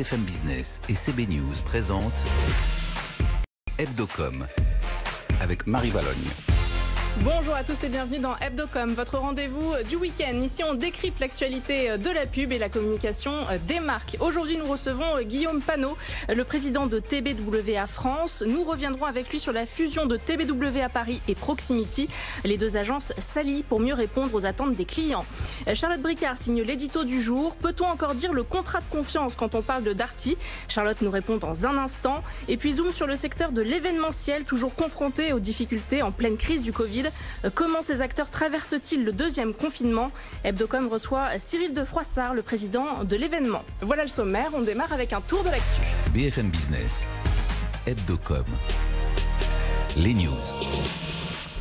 BFM Business et CB News présentent Hebdocom avec Marie Valogne. Bonjour à tous et bienvenue dans Hebdocom, votre rendez-vous du week-end. Ici, on décrypte l'actualité de la pub et la communication des marques. Aujourd'hui, nous recevons Guillaume Panot, le président de TBWA France. Nous reviendrons avec lui sur la fusion de TBWA Paris et Proximity. Les deux agences s'allient pour mieux répondre aux attentes des clients. Charlotte Bricard signe l'édito du jour. Peut-on encore dire le contrat de confiance quand on parle de Darty? Charlotte nous répond dans un instant. Et puis zoom sur le secteur de l'événementiel, toujours confronté aux difficultés en pleine crise du Covid. Comment ces acteurs traversent-ils le deuxième confinement? Hebdocom reçoit Cyril de Froissart, le président de l'événement. Voilà le sommaire, on démarre avec un tour de l'actu. BFM Business, Hebdocom, les news.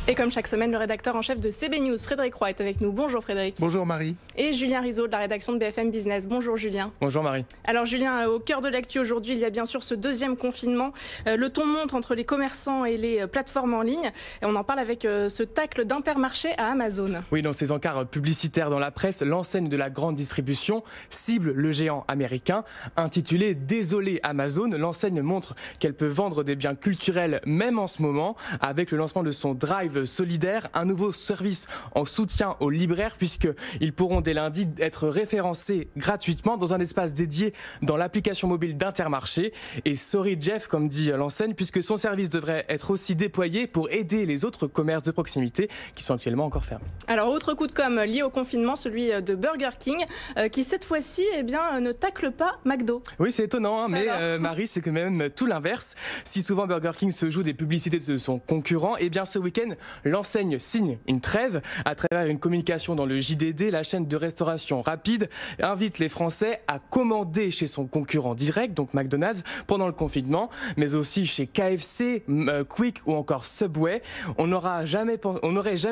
Et comme chaque semaine, le rédacteur en chef de CB News, Frédéric Roy, est avec nous. Bonjour Frédéric. Bonjour Marie. Et Julien Rizzo de la rédaction de BFM Business. Bonjour Julien. Bonjour Marie. Alors Julien, au cœur de l'actu aujourd'hui, il y a bien sûr ce deuxième confinement. Le ton monte entre les commerçants et les plateformes en ligne. Et on en parle avec ce tacle d'Intermarché à Amazon. Oui, dans ces encarts publicitaires dans la presse, l'enseigne de la grande distribution cible le géant américain. Intitulé « Désolé Amazon », l'enseigne montre qu'elle peut vendre des biens culturels même en ce moment, avec le lancement de son Drive solidaire, un nouveau service en soutien aux libraires puisqu'ils pourront dès lundi être référencés gratuitement dans un espace dédié dans l'application mobile d'Intermarché. Et sorry Jeff, comme dit l'enseigne, puisque son service devrait être aussi déployé pour aider les autres commerces de proximité qui sont actuellement encore fermés. Alors autre coup de com' lié au confinement, celui de Burger King qui cette fois-ci ne tacle pas McDo. Oui, c'est étonnant, mais Marie, c'est quand même tout l'inverse. Si souvent Burger King se joue des publicités de son concurrent, et bien ce week-end, l'enseigne signe une trêve à travers une communication dans le JDD. La chaîne de restauration rapide invite les Français à commander chez son concurrent direct, donc McDonald's, pendant le confinement, mais aussi chez KFC, Quick ou encore Subway. On n'aurait jamais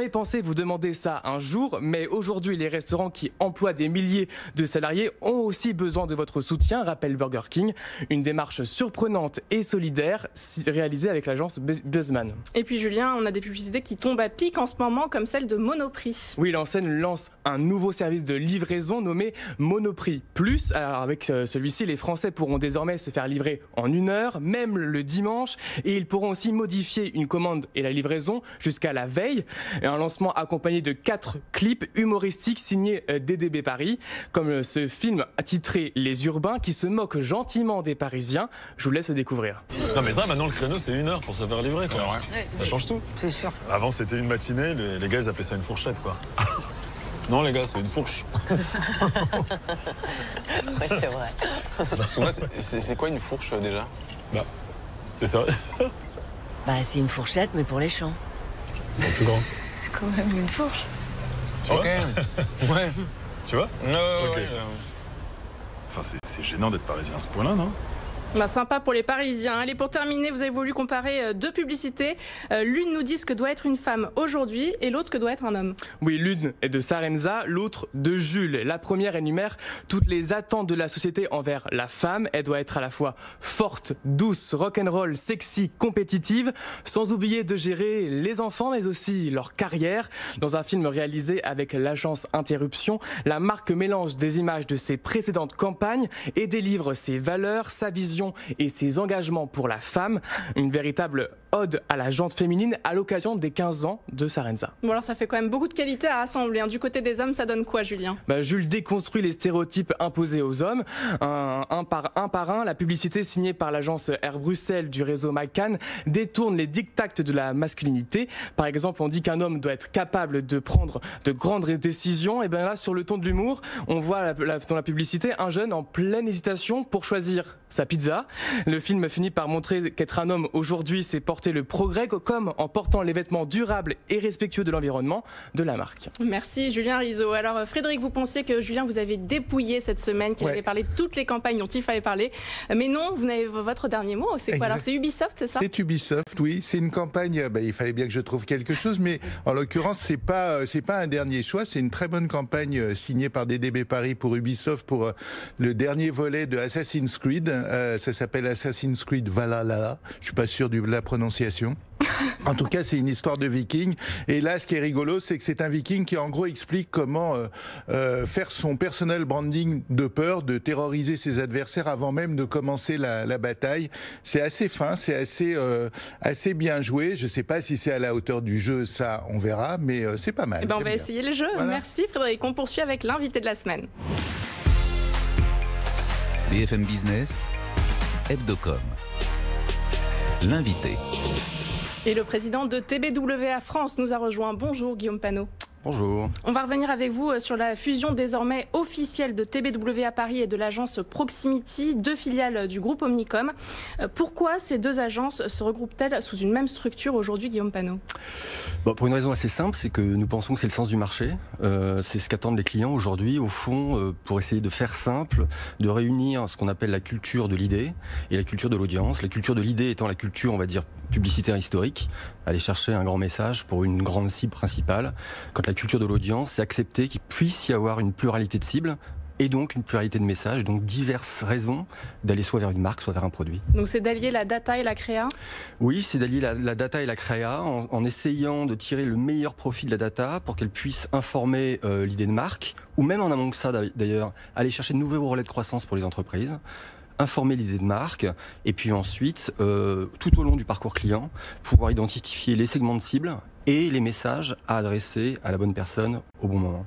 pensé vous demander ça un jour, mais aujourd'hui, les restaurants qui emploient des milliers de salariés ont aussi besoin de votre soutien, rappelle Burger King. Une démarche surprenante et solidaire réalisée avec l'agence Buzzman. Et puis Julien, on a des publicités qui tombent à pic en ce moment, comme celle de Monoprix. Oui, l'enseigne lance un nouveau service de livraison nommé Monoprix Plus. Alors avec celui-ci, les Français pourront désormais se faire livrer en 1 heure, même le dimanche, et ils pourront aussi modifier une commande et la livraison jusqu'à la veille. Et un lancement accompagné de 4 clips humoristiques signés DDB Paris, comme ce film titré Les Urbains qui se moque gentiment des Parisiens. Je vous laisse le découvrir. Non mais ça, maintenant le créneau c'est 1 heure pour se faire livrer quoi. Ouais, ça change tout. C'est sûr. Avant c'était une matinée, les gars ils appelaient ça une fourchette quoi. Non les gars, c'est une fourche. Ouais, c'est vrai. Parce que moi, c'est quoi une fourche déjà? Bah, t'es sérieux? Bah, c'est une fourchette, mais pour les champs. C'est plus grand. C'est quand même une fourche. Tu vois? Ouais. Tu vois? Ok. Ouais. Enfin, c'est gênant d'être parisien à ce point-là, non? Bah, sympa pour les Parisiens. Allez, pour terminer, vous avez voulu comparer deux publicités. L'une nous dit ce que doit être une femme aujourd'hui et l'autre ce que doit être un homme. Oui, l'une est de Sarenza, l'autre de Jules. La première énumère toutes les attentes de la société envers la femme. Elle doit être à la fois forte, douce, rock'n'roll, sexy, compétitive, sans oublier de gérer les enfants mais aussi leur carrière. Dans un film réalisé avec l'agence Interruption, la marque mélange des images de ses précédentes campagnes et délivre ses valeurs, sa vision et ses engagements pour la femme, une véritable ode à la jante féminine à l'occasion des 15 ans de Sarenza. Bon alors ça fait quand même beaucoup de qualités à rassembler. Du côté des hommes, ça donne quoi Julien? Jules déconstruit les stéréotypes imposés aux hommes. Un par un, la publicité signée par l'agence Air Bruxelles du réseau McCann détourne les dictats de la masculinité. Par exemple, on dit qu'un homme doit être capable de prendre de grandes décisions. Et bien là, sur le ton de l'humour, on voit dans la publicité un jeune en pleine hésitation pour choisir sa pizza. Le film finit par montrer qu'être un homme aujourd'hui, c'est porter le progrès, comme en portant les vêtements durables et respectueux de l'environnement de la marque. Merci Julien Rizzo. Alors Frédéric, vous pensiez que Julien vous avait dépouillé cette semaine, qu'il avait parlé de toutes les campagnes dont il fallait parler. Mais non, vous n'avez votre dernier mot. C'est quoi? Alors c'est Ubisoft, c'est ça? C'est Ubisoft, oui. C'est une campagne, il fallait bien que je trouve quelque chose, mais en l'occurrence, c'est pas un dernier choix. C'est une très bonne campagne signée par DDB Paris pour Ubisoft pour le dernier volet de Assassin's Creed. ça s'appelle Assassin's Creed Valhalla. Je suis pas sûr de la prononciation. En tout cas, c'est une histoire de viking. Et là, ce qui est rigolo, c'est que c'est un viking qui, en gros, explique comment faire son personal branding de peur, de terroriser ses adversaires avant même de commencer la bataille. C'est assez fin, c'est assez bien joué. Je sais pas si c'est à la hauteur du jeu, ça, on verra, mais c'est pas mal. On va essayer le jeu. Voilà. Merci Frédéric. On poursuit avec l'invité de la semaine. BFM Business, Hebdocom. L'invité. Et le président de TBWA France nous a rejoint. Bonjour Guillaume Panot. Bonjour. On va revenir avec vous sur la fusion désormais officielle de TBWA Paris et de l'agence Proximity, 2 filiales du groupe Omnicom. Pourquoi ces 2 agences se regroupent-elles sous une même structure aujourd'hui, Guillaume Panot ? Pour une raison assez simple, c'est que nous pensons que c'est le sens du marché. C'est ce qu'attendent les clients aujourd'hui, au fond, pour essayer de faire simple, de réunir ce qu'on appelle la culture de l'idée et la culture de l'audience. La culture de l'idée étant la culture, on va dire, publicitaire historique, aller chercher un grand message pour une grande cible principale. Quand la culture de l'audience, c'est accepter qu'il puisse y avoir une pluralité de cibles et donc une pluralité de messages, donc diverses raisons d'aller soit vers une marque, soit vers un produit. Donc c'est d'allier la data et la créa ? Oui, c'est d'allier la data et la créa en essayant de tirer le meilleur profit de la data pour qu'elle puisse informer l'idée de marque, ou même en amont que ça d'ailleurs, aller chercher de nouveaux relais de croissance pour les entreprises, informer l'idée de marque, et puis ensuite, tout au long du parcours client, pouvoir identifier les segments de cible et les messages à adresser à la bonne personne au bon moment.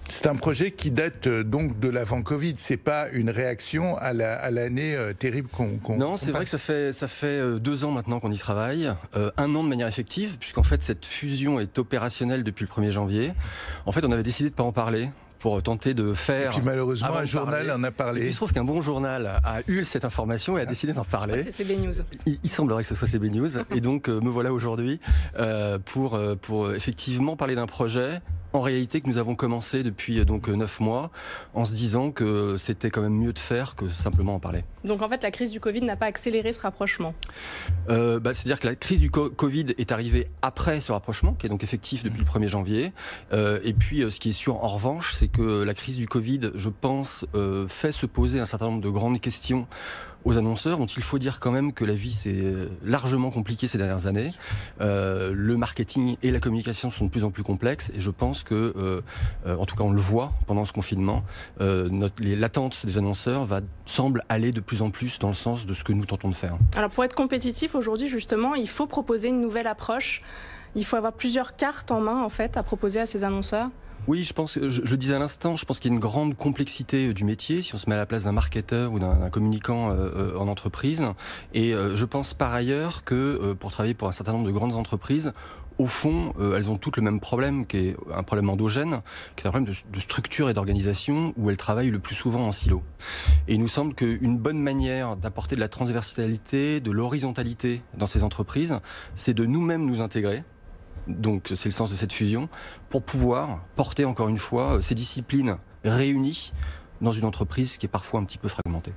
C'est un projet qui date donc de l'avant Covid. C'est pas une réaction à l'année terrible qu'on Non, c'est vrai que ça fait 2 ans maintenant qu'on y travaille. 1 an de manière effective, puisqu'en fait cette fusion est opérationnelle depuis le 1er janvier. En fait, on avait décidé de pas en parler pour tenter de faire... Et puis malheureusement, un journal en a parlé. Il se trouve qu'un bon journal a eu cette information et a décidé d'en parler. C'est CB News. Il semblerait que ce soit CB News. Et donc, me voilà aujourd'hui pour effectivement parler d'un projet, en réalité, que nous avons commencé depuis donc 9 mois, en se disant que c'était quand même mieux de faire que simplement en parler. Donc en fait, la crise du Covid n'a pas accéléré ce rapprochement. C'est-à-dire que la crise du Covid est arrivée après ce rapprochement, qui est donc effectif depuis le 1er janvier. Et puis, ce qui est sûr en revanche, c'est que la crise du Covid, je pense, fait se poser un certain nombre de grandes questions aux annonceurs, dont il faut dire quand même que la vie s'est largement compliquée ces dernières années. Le marketing et la communication sont de plus en plus complexes, et je pense que, en tout cas on le voit pendant ce confinement, l'attente des annonceurs semble aller de plus en plus dans le sens de ce que nous tentons de faire. Alors pour être compétitif aujourd'hui justement, il faut proposer une nouvelle approche, il faut avoir plusieurs cartes en main en fait à proposer à ces annonceurs. Oui, je pense, je disais à l'instant, je pense qu'il y a une grande complexité du métier, si on se met à la place d'un marketeur ou d'un communicant en entreprise. Et je pense par ailleurs que pour travailler pour un certain nombre de grandes entreprises, au fond, elles ont toutes le même problème, qui est un problème endogène, qui est un problème de structure et d'organisation, où elles travaillent le plus souvent en silo. Et il nous semble qu'une bonne manière d'apporter de la transversalité, de l'horizontalité dans ces entreprises, c'est de nous-mêmes nous intégrer. Donc c'est le sens de cette fusion, pour pouvoir porter encore une fois ces disciplines réunies dans une entreprise qui est parfois un petit peu fragmentée.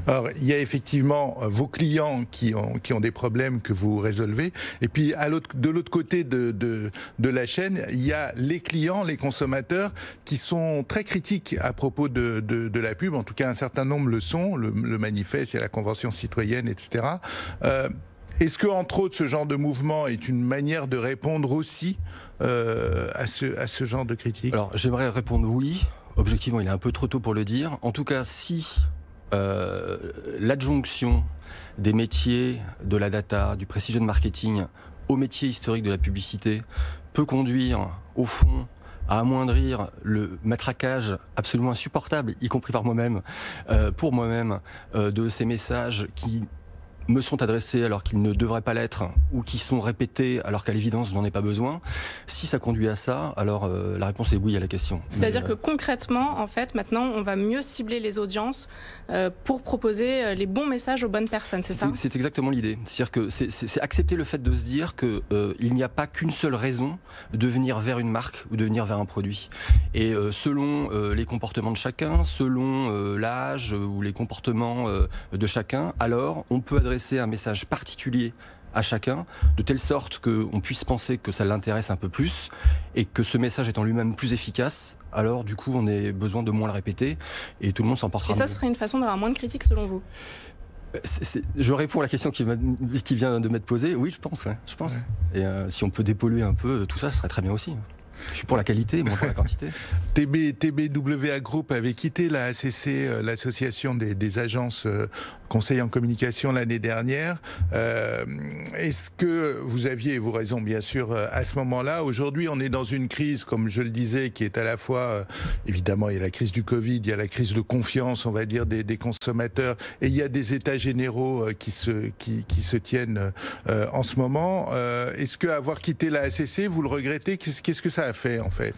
Alors, il y a effectivement vos clients qui ont des problèmes que vous résolvez. Et puis, de l'autre côté de la chaîne, il y a les clients, les consommateurs, qui sont très critiques à propos de la pub. En tout cas, un certain nombre le sont. Le manifeste, il y a la Convention citoyenne, etc. Est-ce que, entre autres, ce genre de mouvement est une manière de répondre aussi à ce genre de critiques ? Alors, j'aimerais répondre oui. Objectivement, il est un peu trop tôt pour le dire. En tout cas, si l'adjonction des métiers de la data, du precision marketing, aux métiers historiques de la publicité peut conduire, au fond, à amoindrir le matraquage absolument insupportable, y compris par moi-même, pour moi-même, de ces messages qui me sont adressés alors qu'ils ne devraient pas l'être, ou qui sont répétés alors qu'à l'évidence je n'en ai pas besoin. Si ça conduit à ça, alors la réponse est oui à la question. C'est-à-dire que concrètement, en fait, maintenant, on va mieux cibler les audiences pour proposer les bons messages aux bonnes personnes, c'est ça ? C'est exactement l'idée. C'est-à-dire que c'est accepter le fait de se dire que il n'y a pas qu'une seule raison de venir vers une marque ou de venir vers un produit. Et selon les comportements de chacun, selon l'âge ou les comportements de chacun, alors on peut adresser un message particulier à chacun, de telle sorte qu'on puisse penser que ça l'intéresse un peu plus, et que ce message étant lui-même plus efficace, alors du coup on a besoin de moins le répéter, et tout le monde s'en portera mieux. Et ça serait une façon d'avoir moins de critiques selon vous ? Je réponds à la question qui vient de m'être posée. Oui, je pense. Ouais. Et si on peut dépolluer un peu tout ça, ce serait très bien aussi. Je suis pour la qualité, moins pour la quantité. TBWA Group avait quitté la ACC, l'association des agences conseil en communication l'année dernière. Est-ce que vous aviez, vous raison bien sûr, à ce moment-là, aujourd'hui on est dans une crise, comme je le disais, qui est à la fois, évidemment il y a la crise du Covid, il y a la crise de confiance, on va dire, des consommateurs, et il y a des états généraux qui se tiennent en ce moment. Est-ce que avoir quitté la ACC, vous le regrettez? Qu'est-ce que ça a fait en fait?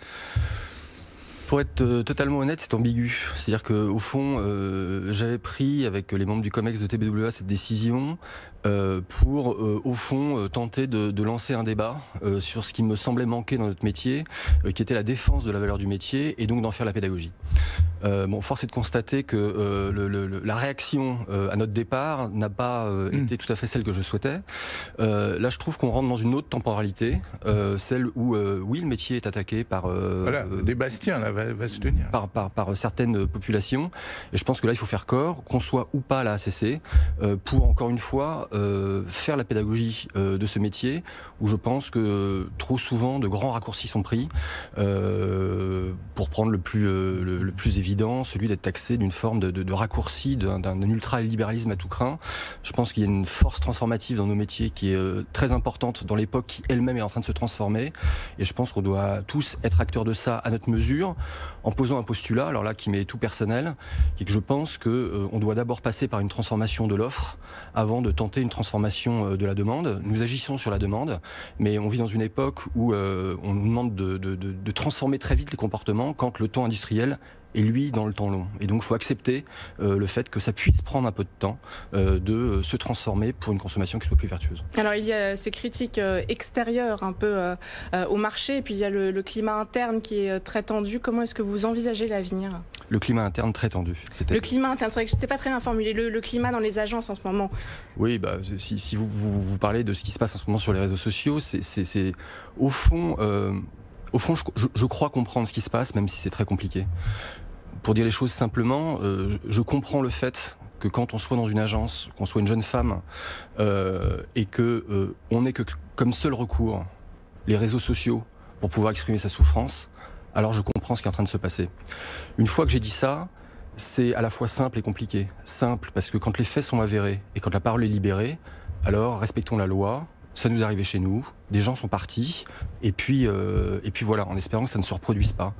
Pour être totalement honnête, c'est ambigu. C'est-à-dire qu'au fond, j'avais pris avec les membres du COMEX de TBWA cette décision pour, au fond, tenter de lancer un débat sur ce qui me semblait manquer dans notre métier, qui était la défense de la valeur du métier et donc d'en faire la pédagogie. Force est de constater que la réaction à notre départ n'a pas été tout à fait celle que je souhaitais. Là, je trouve qu'on rentre dans une autre temporalité, celle où, oui, le métier est attaqué par... des Bastiens, là, va se tenir. Par certaines populations. Et je pense que là, il faut faire corps, qu'on soit ou pas à la ACC, pour, encore une fois, faire la pédagogie de ce métier, où je pense que trop souvent, de grands raccourcis sont pris, pour prendre le plus évident, celui d'être taxé d'une forme de raccourci, d'un ultra-libéralisme à tout crin. Je pense qu'il y a une force transformative dans nos métiers qui est très importante dans l'époque qui elle-même est en train de se transformer. Et je pense qu'on doit tous être acteurs de ça à notre mesure, en posant un postulat, alors là qui m'est tout personnel, qui est que je pense qu'on doit d'abord passer par une transformation de l'offre avant de tenter une transformation de la demande. Nous agissons sur la demande, mais on vit dans une époque où on nous demande de transformer très vite les comportements quand le temps industriel est lui dans le temps long. Et donc il faut accepter le fait que ça puisse prendre un peu de temps de se transformer pour une consommation qui soit plus vertueuse. Alors il y a ces critiques extérieures un peu au marché, et puis il y a le climat interne qui est très tendu. Comment est-ce que vous envisagez l'avenir? Le climat interne très tendu. Le climat interne, c'est vrai que je n'étais pas très bien formulé. Le climat dans les agences en ce moment. Oui, si vous parlez de ce qui se passe en ce moment sur les réseaux sociaux, c'est au fond, je crois comprendre ce qui se passe, même si c'est très compliqué. Pour dire les choses simplement, je comprends le fait que quand on soit dans une agence, qu'on soit une jeune femme, et que on n'ait que comme seul recours les réseaux sociaux pour pouvoir exprimer sa souffrance, alors je comprends ce qui est en train de se passer. Une fois que j'ai dit ça, c'est à la fois simple et compliqué. Simple parce que quand les faits sont avérés et quand la parole est libérée, alors respectons la loi. Ça nous est arrivé chez nous, des gens sont partis, et puis voilà, en espérant que ça ne se reproduise pas.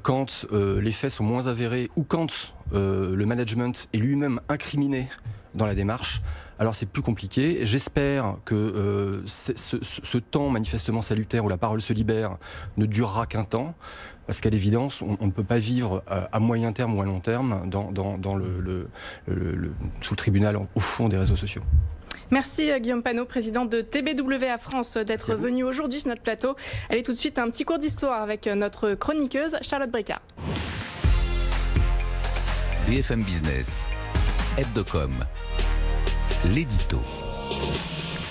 Quand les faits sont moins avérés, ou quand le management est lui-même incriminé dans la démarche, alors c'est plus compliqué. J'espère que ce temps manifestement salutaire où la parole se libère ne durera qu'un temps, parce qu'à l'évidence, on ne peut pas vivre à moyen terme ou à long terme sous le tribunal, au fond des réseaux sociaux. Merci Guillaume Panot, président de TBWA France, d'être venu aujourd'hui sur notre plateau. Allez tout de suite un petit cours d'histoire avec notre chroniqueuse Charlotte Bricard. BFM Business, Hebdocom, l'édito.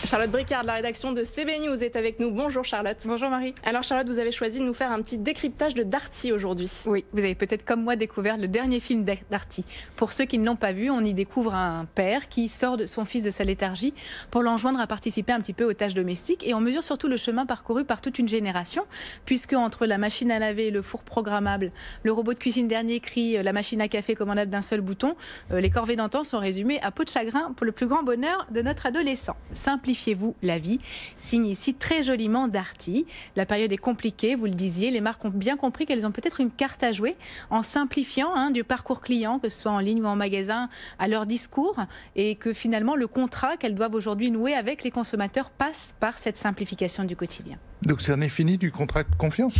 Charlotte Bricard de la rédaction de CB News est avec nous. Bonjour Charlotte. Bonjour Marie. Alors Charlotte, vous avez choisi de nous faire un petit décryptage de Darty aujourd'hui. Oui, vous avez peut-être comme moi découvert le dernier film Darty. Pour ceux qui ne l'ont pas vu, on y découvre un père qui sort de son fils de sa léthargie pour l'enjoindre à participer un petit peu aux tâches domestiques, et on mesure surtout le chemin parcouru par toute une génération, puisque entre la machine à laver, le four programmable, le robot de cuisine dernier cri, la machine à café commandable d'un seul bouton, les corvées d'antan sont résumées à peau de chagrin pour le plus grand bonheur de notre adolescent. Simplifiez-vous la vie, signe ici très joliment Darty. La période est compliquée, vous le disiez, les marques ont bien compris qu'elles ont peut-être une carte à jouer en simplifiant du parcours client, que ce soit en ligne ou en magasin, à leur discours, et que finalement le contrat qu'elles doivent aujourd'hui nouer avec les consommateurs passe par cette simplification du quotidien. Donc ça en est fini du contrat de confiance?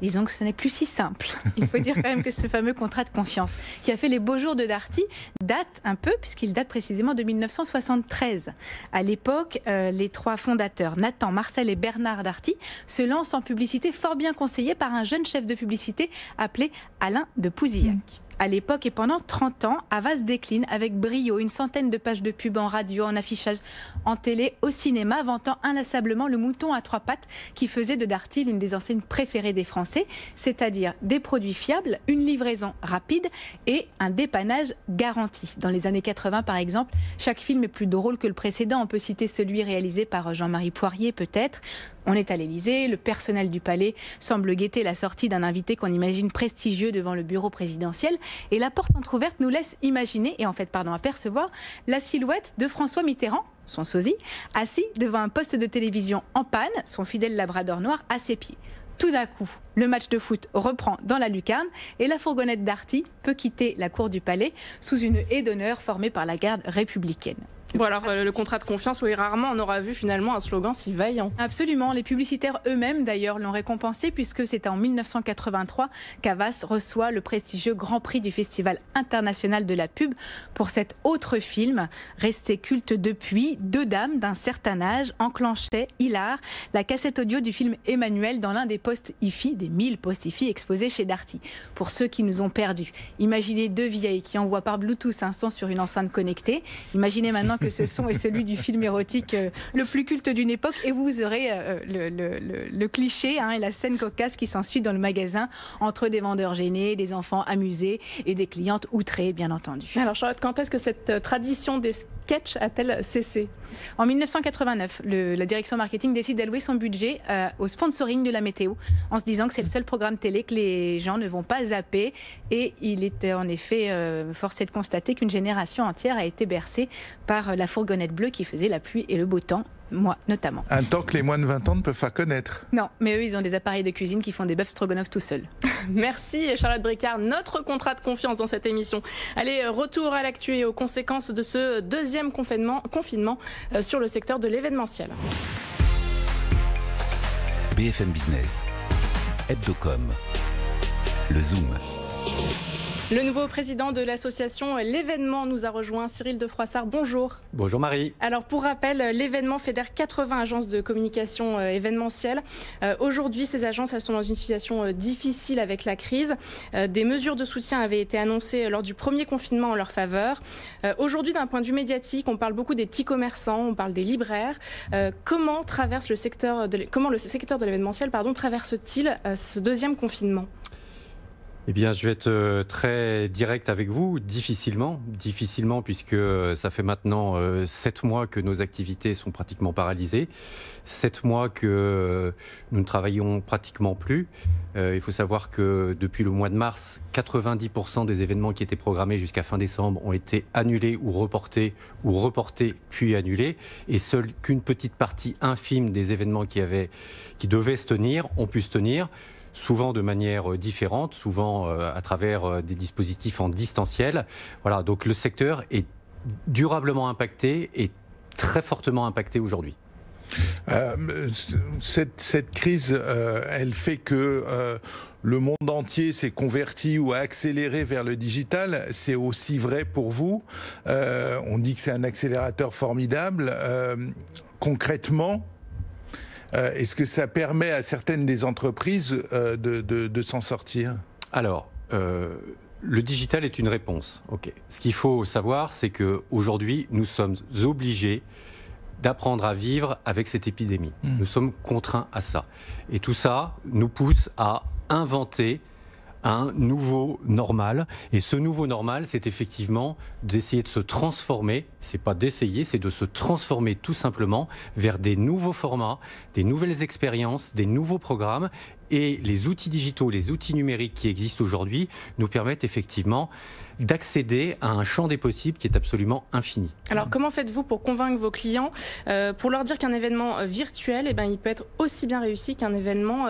Disons que ce n'est plus si simple. Il faut dire quand même que ce fameux contrat de confiance qui a fait les beaux jours de Darty date un peu, puisqu'il date précisément de 1973. À l'époque, les trois fondateurs, Nathan, Marcel et Bernard Darty, se lancent en publicité fort bien conseillés par un jeune chef de publicité appelé Alain de Pouzillac. à l'époque et pendant 30 ans, Havas décline avec brio une centaine de pages de pub en radio, en affichage, en télé, au cinéma, vantant inlassablement le mouton à 3 pattes qui faisait de Darty l'une des enseignes préférées des Français, c'est-à-dire des produits fiables, une livraison rapide et un dépannage garanti. Dans les années 80 par exemple, chaque film est plus drôle que le précédent. On peut citer celui réalisé par Jean-Marie Poirier peut-être. On est à l'Élysée, le personnel du palais semble guetter la sortie d'un invité qu'on imagine prestigieux devant le bureau présidentiel et la porte entrouverte nous laisse imaginer et apercevoir la silhouette de François Mitterrand, son sosie, assis devant un poste de télévision en panne, son fidèle labrador noir à ses pieds. Tout d'un coup, le match de foot reprend dans la lucarne et la fourgonnette Darty peut quitter la cour du palais sous une haie d'honneur formée par la garde républicaine. Bon alors le contrat de confiance, oui, rarement on aura vu finalement un slogan si vaillant. Absolument, les publicitaires eux-mêmes d'ailleurs l'ont récompensé puisque c'est en 1983 qu'Havas reçoit le prestigieux Grand Prix du Festival international de la pub pour cet autre film, resté culte depuis. Deux dames d'un certain âge enclenchaient, hilar, la cassette audio du film Emmanuel dans l'un des postes IFI, des 1000 postes IFI exposés chez Darty. Pour ceux qui nous ont perdus, imaginez deux vieilles qui envoient par Bluetooth un son sur une enceinte connectée. Imaginez maintenant que ce son est celui du film érotique le plus culte d'une époque et vous aurez le cliché et la scène cocasse qui s'ensuit dans le magasin entre des vendeurs gênés, des enfants amusés et des clientes outrées bien entendu. Alors Charlotte, quand est-ce que cette tradition des sketchs a-t-elle cessé ? En 1989, la direction marketing décide d'allouer son budget au sponsoring de la météo en se disant que c'est le seul programme télé que les gens ne vont pas zapper et il était en effet forcé de constater qu'une génération entière a été bercée par la fourgonnette bleue qui faisait la pluie et le beau temps, moi notamment. Un temps que les moins de 20 ans ne peuvent pas connaître. Non, mais eux ils ont des appareils de cuisine qui font des bœufs stroganoff tout seuls. Merci Charlotte Bricard, notre contrat de confiance dans cette émission. Allez, retour à l'actu et aux conséquences de ce deuxième confinement sur le secteur de l'événementiel. BFM Business, Hebdocom, le Zoom. Le nouveau président de l'association L'événement nous a rejoint, Cyril de Froissart. Bonjour. Bonjour Marie. Alors pour rappel, L'événement fédère 80 agences de communication événementielle. Aujourd'hui, ces agences elles sont dans une situation difficile avec la crise. Des mesures de soutien avaient été annoncées lors du premier confinement en leur faveur. Aujourd'hui, d'un point de vue médiatique, on parle beaucoup des petits commerçants, on parle des libraires. Comment le secteur de l'événementiel traverse-t-il ce deuxième confinement ? Eh bien, je vais être très direct avec vous, difficilement puisque ça fait maintenant 7 mois que nos activités sont pratiquement paralysées, 7 mois que nous ne travaillons pratiquement plus. Il faut savoir que depuis le mois de mars, 90% des événements qui étaient programmés jusqu'à fin décembre ont été annulés ou reportés puis annulés, et seule qu'une petite partie infime des événements qui devaient se tenir ont pu se tenir. Souvent de manière différente, souvent à travers des dispositifs en distanciel. Voilà, donc le secteur est durablement impacté et très fortement impacté aujourd'hui. Cette crise, elle fait que le monde entier s'est converti ou a accéléré vers le digital. C'est aussi vrai pour vous. On dit que c'est un accélérateur formidable. Concrètement, est-ce que ça permet à certaines des entreprises de s'en sortir ? Alors, le digital est une réponse. Okay. Ce qu'il faut savoir, c'est qu'aujourd'hui, nous sommes obligés d'apprendre à vivre avec cette épidémie. Nous sommes contraints à ça. Et tout ça nous pousse à inventer un nouveau normal. Et ce nouveau normal, c'est effectivement d'essayer de se transformer. C'est pas d'essayer, c'est de se transformer tout simplement vers des nouveaux formats, des nouvelles expériences, des nouveaux programmes. Et les outils digitaux, les outils numériques qui existent aujourd'hui nous permettent effectivement d'accéder à un champ des possibles qui est absolument infini. Alors comment faites-vous pour convaincre vos clients, pour leur dire qu'un événement virtuel, il peut être aussi bien réussi qu'un événement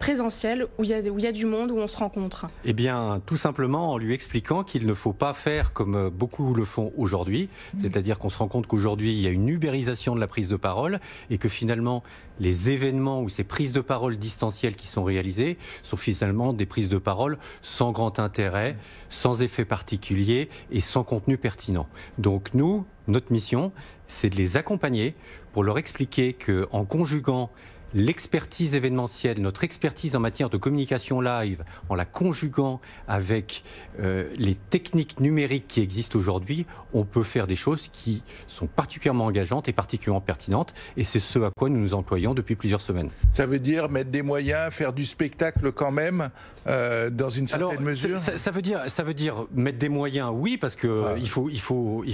présentiel où il y a du monde, où on se rencontre ? Eh bien, tout simplement en lui expliquant qu'il ne faut pas faire comme beaucoup le font aujourd'hui, c'est-à-dire qu'on se rend compte qu'aujourd'hui il y a une ubérisation de la prise de parole et que finalement les événements ou ces prises de parole distancielles qui sont réalisées sont finalement des prises de parole sans grand intérêt, sans effet particulier et sans contenu pertinent. Donc nous, notre mission, c'est de les accompagner pour leur expliquer qu'en conjuguant l'expertise événementielle, notre expertise en matière de communication live, en la conjuguant avec les techniques numériques qui existent aujourd'hui, on peut faire des choses qui sont particulièrement engageantes et particulièrement pertinentes. Et c'est ce à quoi nous nous employons depuis plusieurs semaines. Ça veut dire mettre des moyens, faire du spectacle quand même, dans une certaine mesure. Ça veut dire mettre des moyens, oui, parce que il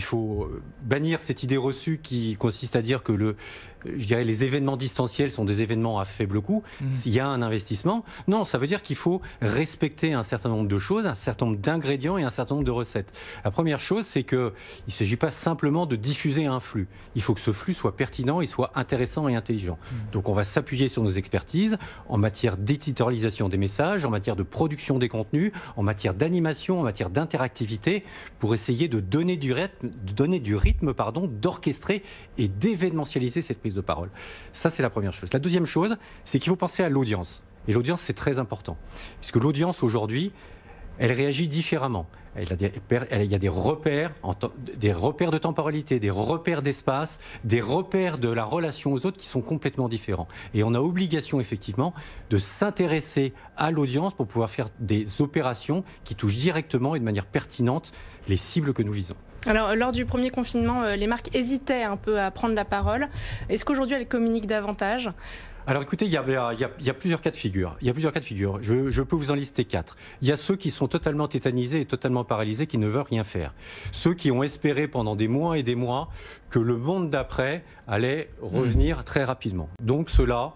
faut bannir cette idée reçue qui consiste à dire que les événements distanciels sont des événements à faible coût. S'il y a un investissement, non, ça veut dire qu'il faut respecter un certain nombre de choses, un certain nombre d'ingrédients et un certain nombre de recettes. La première chose, c'est qu'il ne s'agit pas simplement de diffuser un flux. Il faut que ce flux soit pertinent, il soit intéressant et intelligent. Donc on va s'appuyer sur nos expertises en matière d'éditorialisation des messages, en matière de production des contenus, en matière d'animation, en matière d'interactivité, pour essayer de donner du rythme, d'orchestrer et d'événementialiser cette prise de parole. Ça, c'est la première chose. La deuxième chose, c'est qu'il faut penser à l'audience. Et l'audience, c'est très important. Puisque l'audience, aujourd'hui, elle réagit différemment. Il y a des repères de temporalité, des repères d'espace, des repères de la relation aux autres qui sont complètement différents. Et on a obligation, effectivement, de s'intéresser à l'audience pour pouvoir faire des opérations qui touchent directement et de manière pertinente les cibles que nous visons. Alors, lors du premier confinement, les marques hésitaient un peu à prendre la parole. Est-ce qu'aujourd'hui, elles communiquent davantage ? Alors écoutez, il y a plusieurs cas de figure. Je peux vous en lister 4. Il y a ceux qui sont totalement tétanisés et totalement paralysés, qui ne veulent rien faire. Ceux qui ont espéré pendant des mois et des mois que le monde d'après allait revenir très rapidement. Donc ceux-là,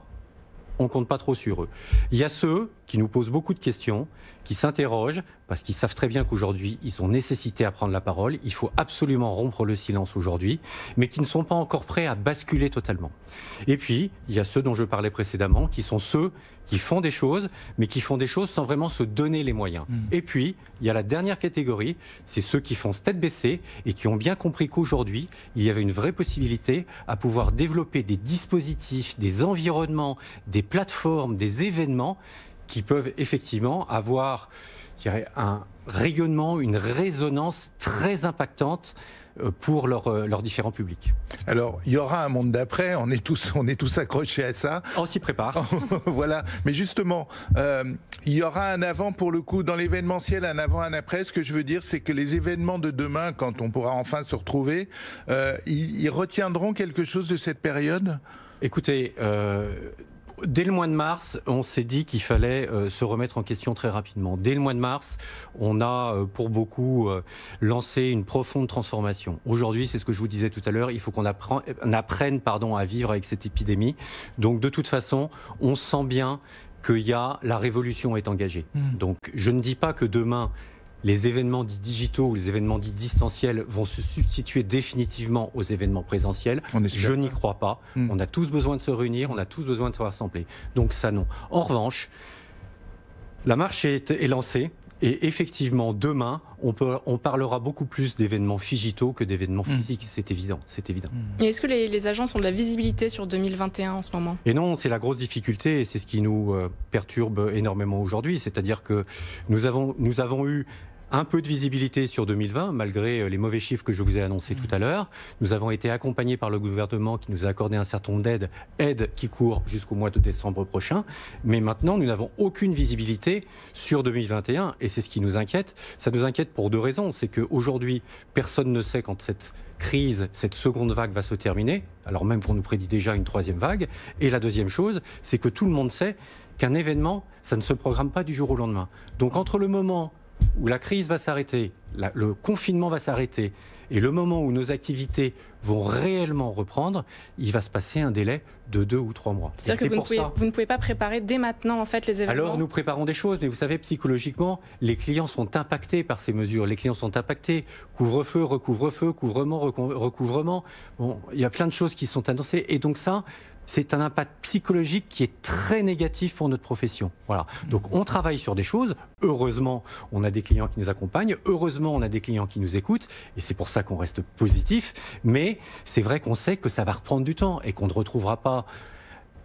on ne compte pas trop sur eux. Il y a ceux qui nous posent beaucoup de questions, qui s'interrogent, parce qu'ils savent très bien qu'aujourd'hui, ils sont nécessités à prendre la parole. Il faut absolument rompre le silence aujourd'hui, mais qui ne sont pas encore prêts à basculer totalement. Et puis, il y a ceux dont je parlais précédemment, qui sont ceux qui font des choses, mais qui font des choses sans vraiment se donner les moyens. Et puis, il y a la dernière catégorie, c'est ceux qui font tête baissée et qui ont bien compris qu'aujourd'hui, il y avait une vraie possibilité à pouvoir développer des dispositifs, des environnements, des plateformes, des événements qui peuvent effectivement avoir, je dirais, un rayonnement, une résonance très impactante pour leurs différents publics. Alors, il y aura un monde d'après, on est tous accrochés à ça. On s'y prépare. Voilà, mais justement, il y aura un avant pour le coup, dans l'événementiel, un avant, un après. Ce que je veux dire, c'est que les événements de demain, quand on pourra enfin se retrouver, ils retiendront quelque chose de cette période ? Écoutez, dès le mois de mars, on s'est dit qu'il fallait se remettre en question très rapidement. Dès le mois de mars, on a pour beaucoup lancé une profonde transformation. Aujourd'hui, c'est ce que je vous disais tout à l'heure, il faut qu'on apprenne à vivre avec cette épidémie. Donc de toute façon, on sent bien que la révolution est engagée. Donc je ne dis pas que demain, les événements dits digitaux ou les événements dits distanciels vont se substituer définitivement aux événements présentiels. Je n'y crois pas. On a tous besoin de se réunir, on a tous besoin de se rassembler. Donc ça, non. En revanche, la marche est lancée. Et effectivement, demain, on parlera beaucoup plus d'événements digitaux que d'événements physiques. C'est évident. Et est-ce que les agences ont de la visibilité sur 2021 en ce moment ? Et non, c'est la grosse difficulté et c'est ce qui nous perturbe énormément aujourd'hui. C'est-à-dire que nous avons eu un peu de visibilité sur 2020, malgré les mauvais chiffres que je vous ai annoncés tout à l'heure. Nous avons été accompagnés par le gouvernement qui nous a accordé un certain nombre aides qui courent jusqu'au mois de décembre prochain. Mais maintenant, nous n'avons aucune visibilité sur 2021 et c'est ce qui nous inquiète. Ça nous inquiète pour deux raisons. C'est qu'aujourd'hui, personne ne sait quand cette crise, cette seconde vague va se terminer, alors même qu'on nous prédit déjà une troisième vague. Et la deuxième chose, c'est que tout le monde sait qu'un événement, ça ne se programme pas du jour au lendemain. Donc entre le moment où la crise va s'arrêter, le confinement va s'arrêter, et le moment où nos activités vont réellement reprendre, il va se passer un délai de 2 ou 3 mois. C'est-à-dire que vous ne pouvez pas préparer dès maintenant en fait les événements. Alors nous préparons des choses, mais vous savez, psychologiquement, les clients sont impactés par ces mesures. Les clients sont impactés. Couvre-feu, recouvre-feu, couvrement, recouvrement. Bon, il y a plein de choses qui sont annoncées, et donc ça, c'est un impact psychologique qui est très négatif pour notre profession. Voilà. Donc on travaille sur des choses. Heureusement, on a des clients qui nous accompagnent. Heureusement, on a des clients qui nous écoutent. Et c'est pour ça qu'on reste positif. Mais c'est vrai qu'on sait que ça va reprendre du temps et qu'on ne retrouvera pas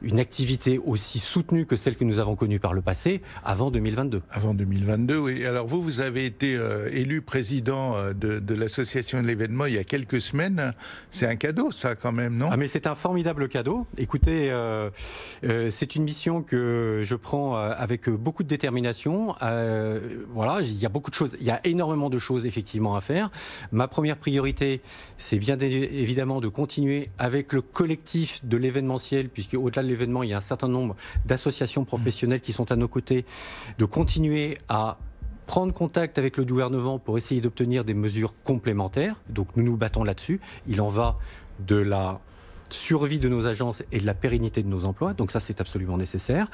une activité aussi soutenue que celle que nous avons connue par le passé avant 2022. Avant 2022, oui. Alors vous avez été élu président de l'association de l'événement il y a quelques semaines. C'est un cadeau, ça, quand même, non? Ah, mais c'est un formidable cadeau. Écoutez, c'est une mission que je prends avec beaucoup de détermination. Voilà, il y a beaucoup de choses, il y a énormément de choses effectivement à faire. Ma première priorité, c'est bien évidemment de continuer avec le collectif de l'événementiel, puisque au-delà de l'événement, il y a un certain nombre d'associations professionnelles qui sont à nos côtés, de continuer à prendre contact avec le gouvernement pour essayer d'obtenir des mesures complémentaires. Donc nous nous battons là-dessus. Il en va de la survie de nos agences et de la pérennité de nos emplois. Donc ça, c'est absolument nécessaire.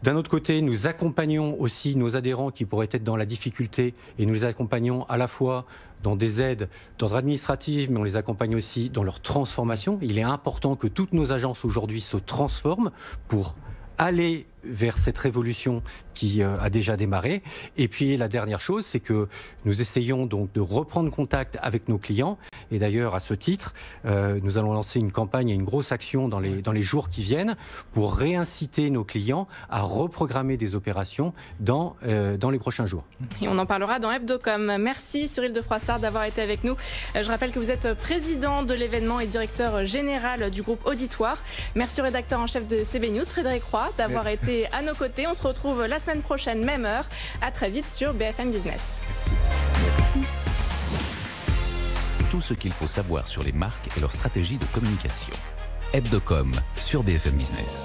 D'un autre côté, nous accompagnons aussi nos adhérents qui pourraient être dans la difficulté, et nous les accompagnons à la fois dans des aides d'ordre administratif, mais on les accompagne aussi dans leur transformation. Il est important que toutes nos agences aujourd'hui se transforment pour aller vers cette révolution qui a déjà démarré. Et puis la dernière chose, c'est que nous essayons donc de reprendre contact avec nos clients. Et d'ailleurs, à ce titre, nous allons lancer une campagne et une grosse action dans les jours qui viennent pour réinciter nos clients à reprogrammer des opérations dans les prochains jours. Et on en parlera dans Hebdocom. Merci Cyril de Froissart d'avoir été avec nous. Je rappelle que vous êtes président de l'événement et directeur général du groupe Auditoire. Merci au rédacteur en chef de CB News, Frédéric Roy, d'avoir été à nos côtés. On se retrouve la semaine prochaine, même heure. À très vite sur BFM Business. Merci. Tout ce qu'il faut savoir sur les marques et leur stratégie de communication. Hebdocom sur BFM Business.